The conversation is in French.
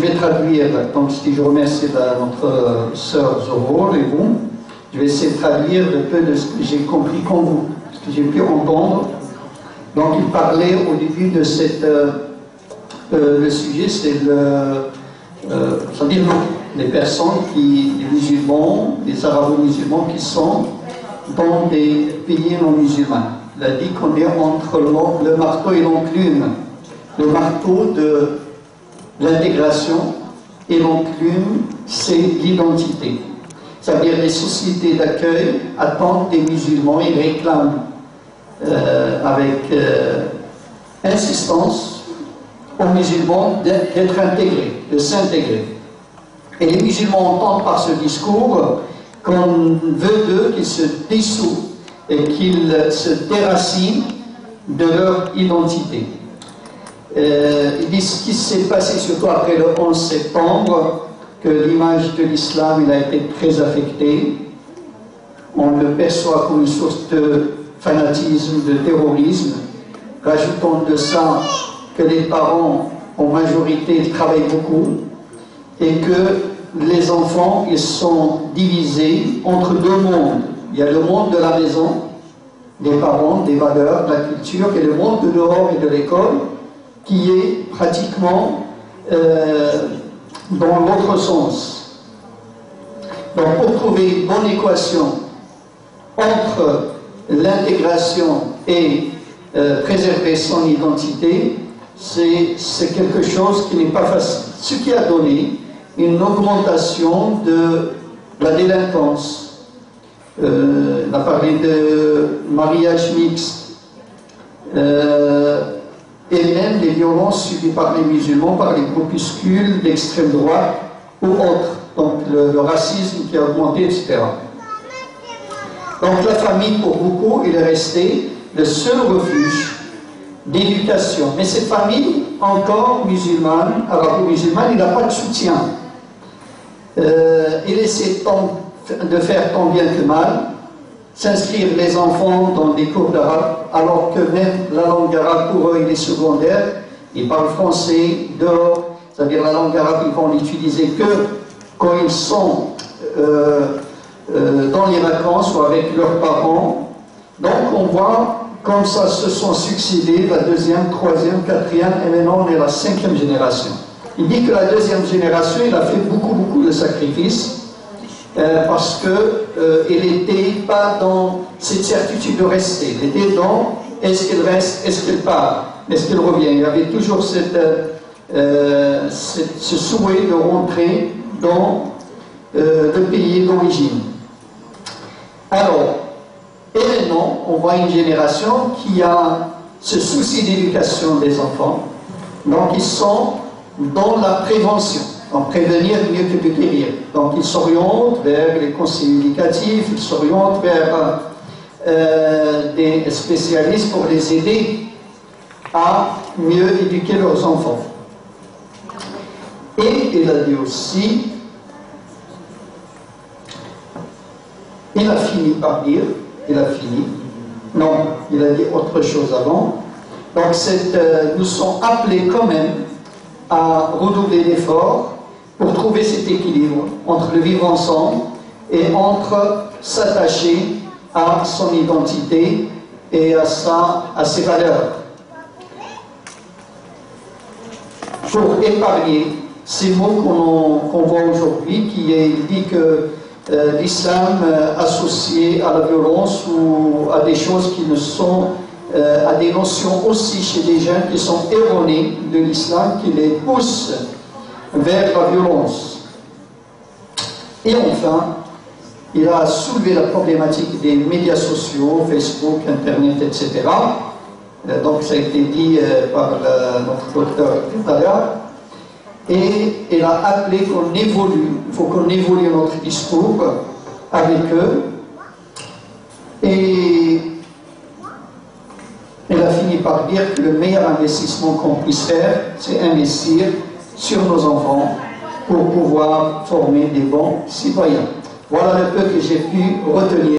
vais traduire, donc si je remercie notre sœur Zoro et vous, je vais essayer de traduire un peu de ce que j'ai compris comme vous, ce que j'ai pu entendre. Donc il parlait au début de cette... le sujet, c'est c'est-à-dire les personnes les musulmans, les arabo-musulmans qui sont dans des pays non musulmans. Il a dit qu'on est entre le marteau et l'enclume. Le marteau de l'intégration et l'enclume, c'est l'identité. C'est-à-dire les sociétés d'accueil attendent des musulmans et réclament avec insistance aux musulmans d'être intégrés, de s'intégrer. Et les musulmans entendent par ce discours qu'on veut d'eux qu'ils se dissouent et qu'ils se déracinent de leur identité. Ils disent ce qui s'est passé surtout après le 11 septembre, que l'image de l'islam a été très affectée. On le perçoit comme une source de fanatisme, de terrorisme. Rajoutons de ça que les parents, en majorité, travaillent beaucoup et que les enfants, ils sont divisés entre deux mondes. Il y a le monde de la maison, des parents, des valeurs, de la culture, et le monde de dehors et de l'école, qui est pratiquement dans l'autre sens. Donc, pour trouver une bonne équation entre l'intégration et préserver son identité, c'est quelque chose qui n'est pas facile. Ce qui a donné une augmentation de la délinquance. On a parlé de mariage mixte et même les violences subies par les musulmans, par les groupuscules d'extrême droite ou autres. Donc le racisme qui a augmenté, etc. Donc la famille, pour beaucoup, il est resté le seul refuge d'éducation. Mais cette famille, encore musulmane, arabo-musulmane, il n'a pas de soutien. Il essaie de faire tant bien que mal, s'inscrire les enfants dans des cours d'arabe, alors que même la langue arabe pour eux, il est secondaire. Ils parlent français dehors, c'est-à-dire la langue arabe, ils vont l'utiliser que quand ils sont dans les vacances ou avec leurs parents. Donc on voit comme ça se sont succédés la deuxième, troisième, quatrième, et maintenant on est la cinquième génération. Il dit que la deuxième génération, il a fait beaucoup de sacrifices parce qu'il n'était pas dans cette certitude de rester. Il était dans est-ce qu'il reste, est-ce qu'il part, est-ce qu'il revient. Il y avait toujours ce souhait de rentrer dans le pays d'origine. Alors, et maintenant, on voit une génération qui a ce souci d'éducation des enfants. Donc, ils sont dans la prévention. Donc, prévenir mieux que de guérir. Donc, ils s'orientent vers les conseils éducatifs, ils s'orientent vers des spécialistes pour les aider à mieux éduquer leurs enfants. Et il a dit aussi, il a fini par dire, il a fini. Non, il a dit autre chose avant. Donc, nous sommes appelés quand même à redoubler d'efforts pour trouver cet équilibre entre le vivre ensemble et entre s'attacher à son identité et à ses valeurs. Pour épargner ces mots qu'on voit aujourd'hui, il dit que l'islam associé à la violence ou à des choses qui ne sont, à des notions aussi chez des jeunes qui sont erronées de l'islam, qui les poussent vers la violence. Et enfin, il a soulevé la problématique des médias sociaux, Facebook, Internet, etc. Donc ça a été dit par notre docteur tout à l'heure. Et il a appelé qu'on évolue, il faut qu'on évolue notre discours avec eux. Et il a fini par dire que le meilleur investissement qu'on puisse faire, c'est investir sur nos enfants pour pouvoir former des bons citoyens. Voilà un peu que j'ai pu retenir.